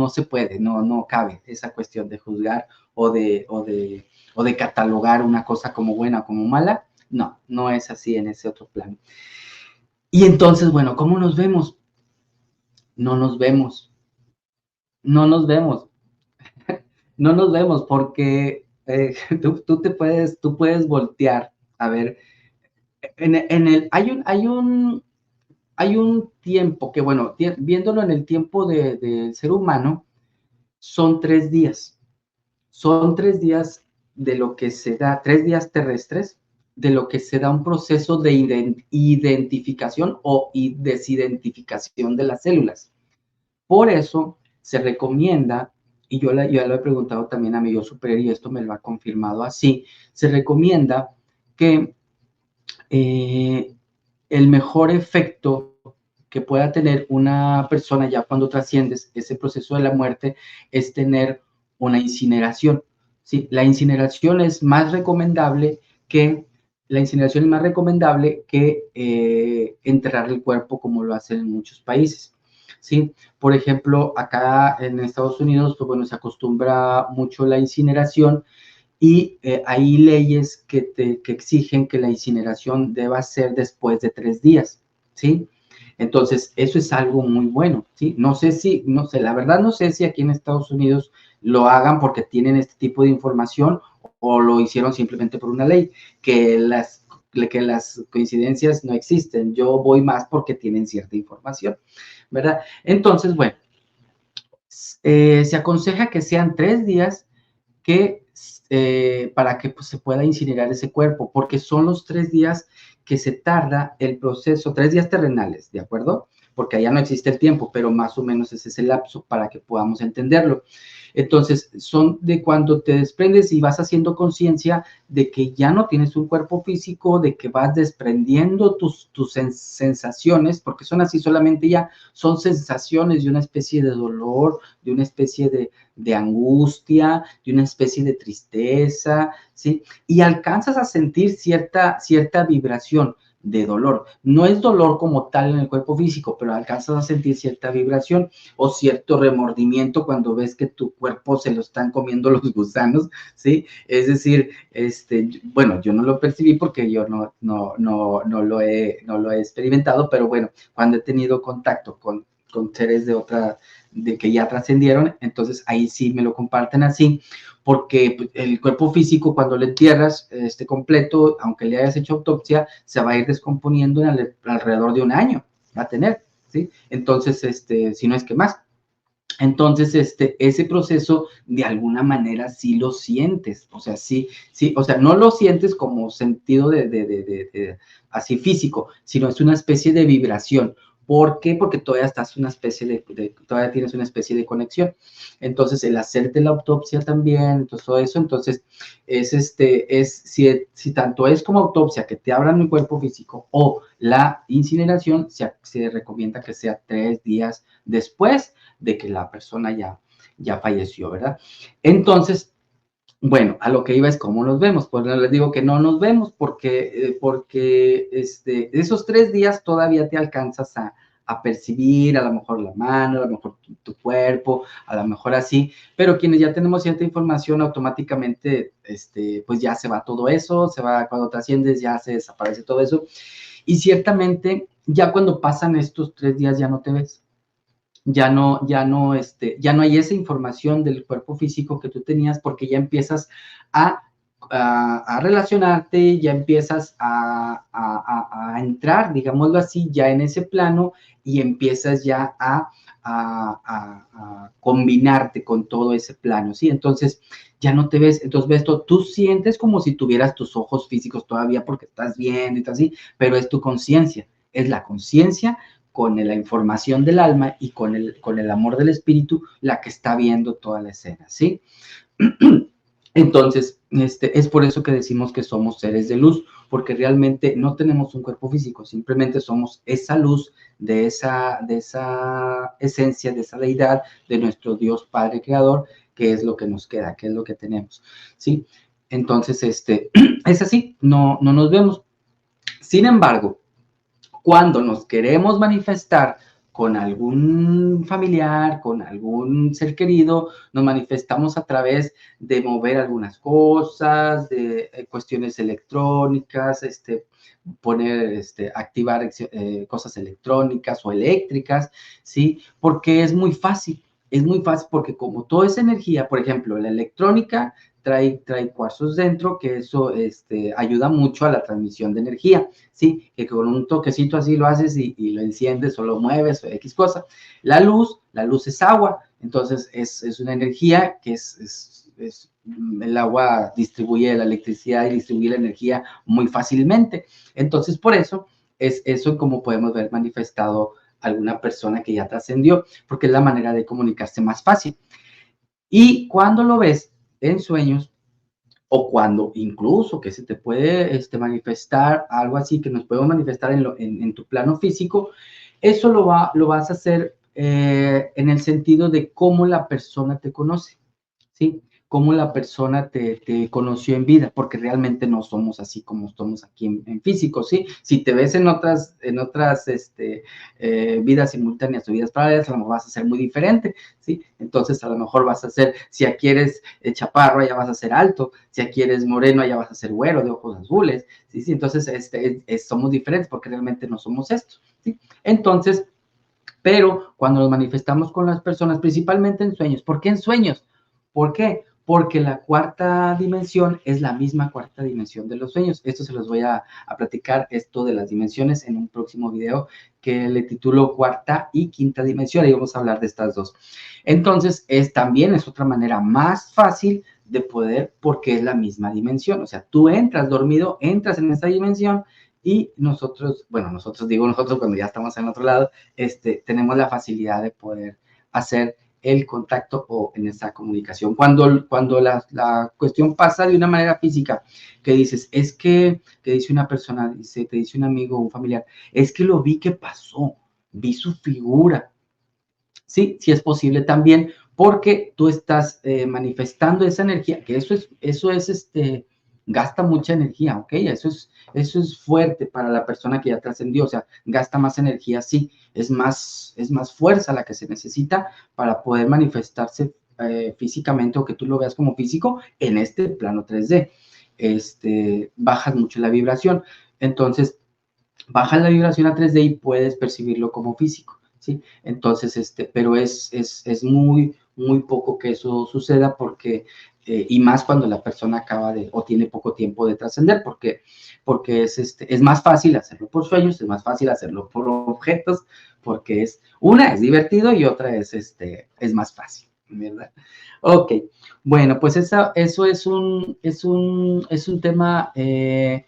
se puede, no cabe esa cuestión de juzgar o de catalogar una cosa como buena o como mala. No es así en ese otro plano. Y entonces, bueno, ¿cómo nos vemos? No nos vemos, no nos vemos, no nos vemos porque tú puedes voltear a ver. Hay un tiempo que, bueno, viéndolo en el tiempo del ser humano, son 3 días. Son 3 días de lo que se da, 3 días terrestres, de lo que se da un proceso de identificación o desidentificación de las células. Por eso se recomienda, y yo lo he preguntado también a mi yo superior y esto me lo ha confirmado así, se recomienda que el mejor efecto que pueda tener una persona ya cuando trasciendes ese proceso de la muerte es tener una incineración. ¿Sí? La incineración es más recomendable que enterrar el cuerpo como lo hacen en muchos países. ¿Sí? Por ejemplo, acá en Estados Unidos, pues bueno, se acostumbra mucho la incineración y hay leyes que exigen que la incineración deba ser después de 3 días, ¿sí? Entonces, eso es algo muy bueno, ¿sí? No sé, la verdad no sé si aquí en Estados Unidos lo hagan porque tienen este tipo de información o lo hicieron simplemente por una ley, que las coincidencias no existen. Yo voy más porque tienen cierta información, ¿verdad? Entonces, bueno, se aconseja que sean 3 días que para que pues, se pueda incinerar ese cuerpo, porque son los 3 días que se tarda el proceso, 3 días terrenales, ¿de acuerdo? Porque allá no existe el tiempo, pero más o menos ese es el lapso para que podamos entenderlo. Entonces, son de cuando te desprendes y vas haciendo conciencia de que ya no tienes un cuerpo físico, de que vas desprendiendo tus sensaciones, porque son así solamente ya, son sensaciones de una especie de dolor, de una especie de angustia, de una especie de tristeza, ¿sí? Y alcanzas a sentir cierta vibración de dolor. No es dolor como tal en el cuerpo físico, pero alcanzas a sentir cierta vibración o cierto remordimiento cuando ves que tu cuerpo se lo están comiendo los gusanos, ¿sí? Es decir, bueno, yo no lo percibí porque yo no lo he experimentado, pero bueno, cuando he tenido contacto con seres de que ya trascendieron, entonces ahí sí me lo comparten así, porque pues, el cuerpo físico cuando lo entierras completo, aunque le hayas hecho autopsia, se va a ir descomponiendo en alrededor de un año, va a tener, ¿sí? Entonces, si no es que más. Entonces, ese proceso de alguna manera sí lo sientes, o sea, sí, o sea, no lo sientes como sentido así físico, sino es una especie de vibración. ¿Por qué? Porque todavía estás una especie todavía tienes una especie de conexión. Entonces, el hacerte la autopsia también, entonces todo eso, entonces, si tanto es como autopsia que te abran el cuerpo físico o la incineración, se recomienda que sea 3 días después de que la persona ya falleció, ¿verdad? Entonces, bueno, a lo que iba es cómo nos vemos. Pues les digo que no nos vemos porque esos 3 días todavía te alcanzas a percibir, a lo mejor la mano, a lo mejor tu cuerpo, a lo mejor así, pero quienes ya tenemos cierta información, automáticamente, pues ya se va todo eso, se va, cuando trasciendes ya se desaparece todo eso, y ciertamente ya cuando pasan estos 3 días ya no te ves, ya no hay esa información del cuerpo físico que tú tenías porque ya empiezas a, a relacionarte, ya empiezas a entrar, digámoslo así, ya en ese plano y empiezas ya a combinarte con todo ese plano, ¿sí? Entonces ya no te ves, entonces ves todo, tú sientes como si tuvieras tus ojos físicos todavía porque estás viendo y tal, así, pero es tu conciencia, es la conciencia con la información del alma y con el amor del espíritu, la que está viendo toda la escena, ¿sí? Entonces, es por eso que decimos que somos seres de luz, porque realmente no tenemos un cuerpo físico, simplemente somos esa luz de esa esencia, de esa deidad, de nuestro Dios Padre Creador, que es lo que nos queda, que es lo que tenemos, ¿sí? Entonces, es así, no nos vemos. Sin embargo, cuando nos queremos manifestar con algún familiar, con algún ser querido, nos manifestamos a través de mover algunas cosas, de cuestiones electrónicas, activar cosas electrónicas o eléctricas, ¿sí? Porque es muy fácil porque como toda esa energía, por ejemplo, la electrónica trae cuarzos dentro, que eso ayuda mucho a la transmisión de energía, ¿sí? Que con un toquecito así lo haces y lo enciendes o lo mueves o X cosa. La luz es agua, entonces es una energía que el agua distribuye la electricidad y distribuye la energía muy fácilmente. Entonces, por eso es eso como podemos ver manifestado alguna persona que ya trascendió, porque es la manera de comunicarse más fácil. Y cuando lo ves en sueños, o cuando incluso que se te puede manifestar algo así, que nos podemos manifestar en tu plano físico, eso lo vas a hacer en el sentido de cómo la persona te conoce, ¿sí? Cómo la persona te conoció en vida, porque realmente no somos así como somos aquí en físico, ¿sí? Si te ves en otras vidas simultáneas o vidas paralelas, a lo mejor vas a ser muy diferente, ¿sí? Entonces, a lo mejor vas a ser, si aquí eres chaparro, ya vas a ser alto, si aquí eres moreno, ya vas a ser güero, de ojos azules, ¿sí? Sí, entonces, somos diferentes porque realmente no somos esto, ¿sí? Entonces, pero cuando nos manifestamos con las personas, principalmente en sueños, ¿por qué en sueños? ¿Por qué? porque la cuarta dimensión es la misma cuarta dimensión de los sueños. Esto se los voy a platicar, esto de las dimensiones, en un próximo video que le titulo cuarta y quinta dimensión, y vamos a hablar de estas dos. Entonces, también es otra manera más fácil de poder, porque es la misma dimensión. O sea, tú entras dormido, entras en esta dimensión, y nosotros, bueno, nosotros cuando ya estamos en otro lado, tenemos la facilidad de poder hacer el contacto o en esa comunicación. Cuando la cuestión pasa de una manera física, que dices, es que dice una persona, te dice un amigo o un familiar, es que lo vi que pasó, vi su figura. Sí, sí es posible también, porque tú estás manifestando esa energía, que eso es gasta mucha energía, ¿ok? Eso es fuerte para la persona que ya trascendió, o sea, gasta más energía, sí, es más fuerza la que se necesita para poder manifestarse físicamente, o que tú lo veas como físico en este plano 3D. Bajas mucho la vibración, entonces bajas la vibración a 3D y puedes percibirlo como físico. ¿Sí? Entonces, pero es muy, muy poco que eso suceda, porque, y más cuando la persona acaba de, o tiene poco tiempo de trascender, porque es más fácil hacerlo por sueños, es más fácil hacerlo por objetos, porque una es divertido y otra es más fácil, ¿verdad? Ok, bueno, pues eso es un tema que,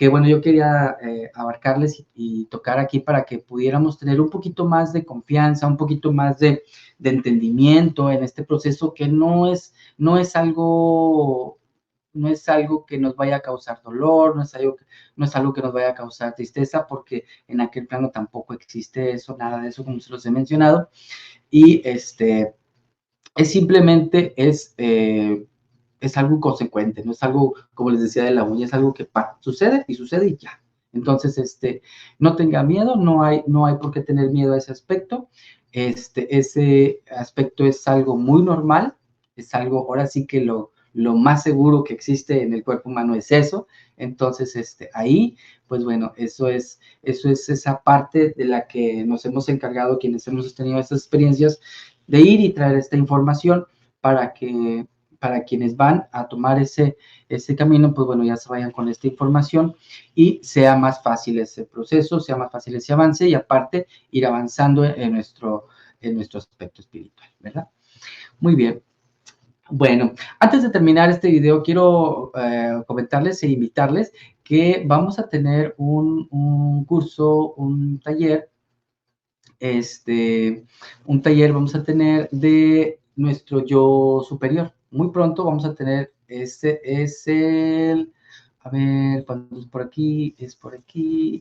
bueno, yo quería abarcarles y tocar aquí para que pudiéramos tener un poquito más de confianza, un poquito más de entendimiento en este proceso, que no es algo que nos vaya a causar dolor, no es algo que nos vaya a causar tristeza, porque en aquel plano tampoco existe eso, nada de eso, como se los he mencionado, y es simplemente es algo consecuente, no es algo, como les decía, de la uña, es algo que sucede y ya. Entonces, no tenga miedo, no hay por qué tener miedo a ese aspecto. Ese aspecto es algo muy normal, es algo, ahora sí que lo más seguro que existe en el cuerpo humano es eso. Entonces, ahí, pues bueno, eso es esa parte de la que nos hemos encargado, quienes hemos tenido estas experiencias, de ir y traer esta información para quienes van a tomar ese camino, pues bueno, ya se vayan con esta información y sea más fácil ese proceso, sea más fácil ese avance, y aparte ir avanzando en nuestro aspecto espiritual, ¿verdad? Muy bien. Bueno, antes de terminar este video, quiero comentarles e invitarles que vamos a tener un curso, un taller, vamos a tener de nuestro yo superior. Muy pronto vamos a tener, a ver, cuando es por aquí,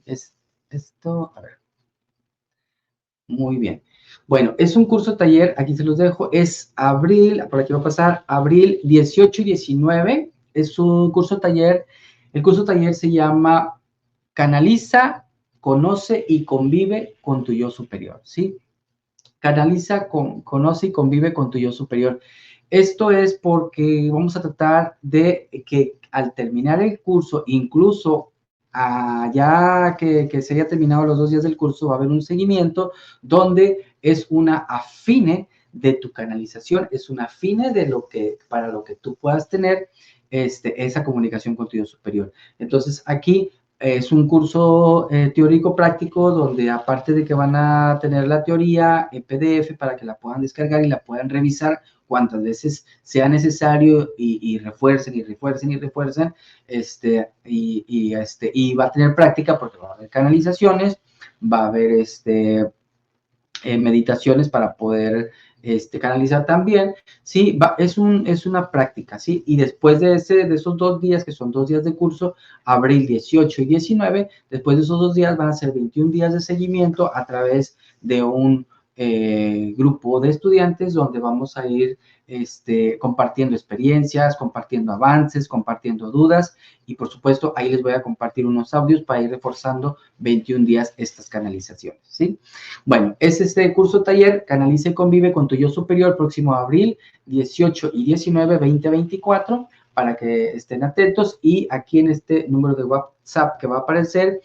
es esto, a ver. Muy bien. Bueno, es un curso taller, aquí se los dejo, es abril, por aquí va a pasar, abril 18 y 19, es un curso taller. El curso taller se llama Canaliza, conoce y convive con tu yo superior, ¿sí? Canaliza, conoce y convive con tu yo superior. Esto es porque vamos a tratar de que al terminar el curso, incluso ya que se haya terminado los 2 días del curso, va a haber un seguimiento donde es una afine de tu canalización, es una afine para lo que tú puedas tener esa comunicación con tu yo superior. Entonces, aquí es un curso teórico práctico, donde aparte de que van a tener la teoría en PDF para que la puedan descargar y la puedan revisar cuantas veces sea necesario, y refuercen y refuercen y refuercen, y va a tener práctica, porque va a haber canalizaciones, va a haber meditaciones para poder canalizar también, ¿sí? Es una práctica, ¿sí? Y después de esos 2 días, que son 2 días de curso, abril 18 y 19, después de esos 2 días van a ser 21 días de seguimiento a través de un grupo de estudiantes, donde vamos a ir compartiendo experiencias, compartiendo avances, compartiendo dudas, y por supuesto ahí les voy a compartir unos audios para ir reforzando 21 días estas canalizaciones, ¿sí? Bueno, es este curso taller, Canaliza y convive con tu yo superior, próximo abril 18 y 19, 2024, para que estén atentos. Y aquí en este número de WhatsApp que va a aparecer,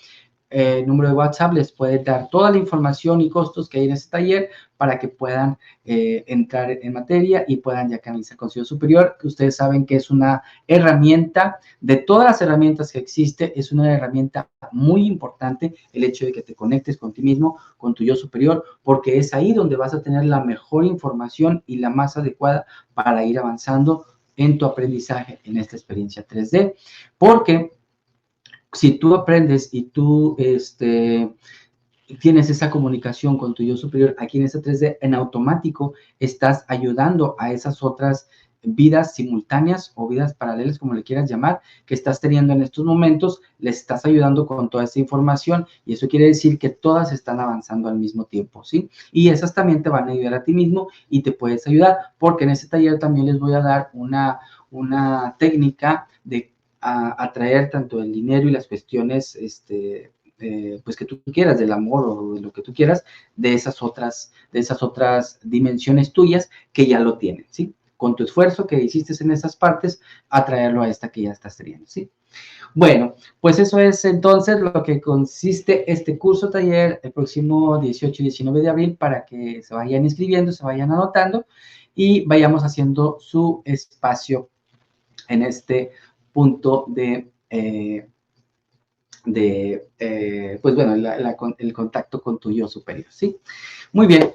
número de WhatsApp les puede dar toda la información y costos que hay en este taller para que puedan entrar en materia y puedan ya canalizar Consejo Superior, que ustedes saben que es una herramienta, de todas las herramientas que existe, es una herramienta muy importante el hecho de que te conectes con ti mismo, con tu yo superior, porque es ahí donde vas a tener la mejor información y la más adecuada para ir avanzando en tu aprendizaje en esta experiencia 3D, porque si tú aprendes y tú tienes esa comunicación con tu yo superior aquí en esta 3D, en automático estás ayudando a esas otras vidas simultáneas o vidas paralelas, como le quieras llamar, que estás teniendo en estos momentos, les estás ayudando con toda esta información y eso quiere decir que todas están avanzando al mismo tiempo, ¿sí? Y esas también te van a ayudar a ti mismo y te puedes ayudar, porque en este taller también les voy a dar una técnica de atraer tanto el dinero y las cuestiones, pues que tú quieras, del amor o de lo que tú quieras, de esas otras dimensiones tuyas que ya lo tienen, ¿sí? Con tu esfuerzo que hiciste en esas partes, atraerlo a esta que ya estás teniendo, ¿sí? Bueno, pues eso es entonces lo que consiste este curso taller el próximo 18 y 19 de abril para que se vayan inscribiendo, se vayan anotando y vayamos haciendo su espacio en este punto pues bueno, el contacto con tu yo superior, ¿sí? Muy bien.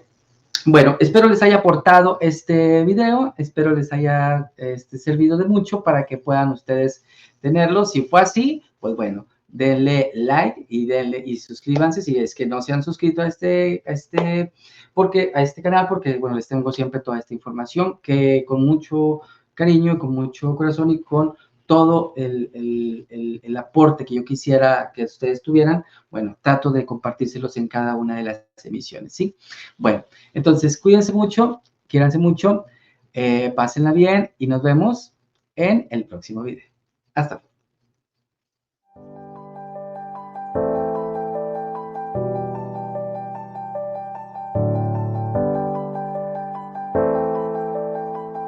Bueno, espero les haya aportado este video, espero les haya servido de mucho para que puedan ustedes tenerlo. Si fue así, pues bueno, denle like y suscríbanse si es que no se han suscrito a este canal, porque bueno, les tengo siempre toda esta información que con mucho cariño, con mucho corazón y con todo el aporte que yo quisiera que ustedes tuvieran, bueno, trato de compartírselos en cada una de las emisiones, ¿sí? Bueno, entonces cuídense mucho, quiéranse mucho, pásenla bien y nos vemos en el próximo video. Hasta luego.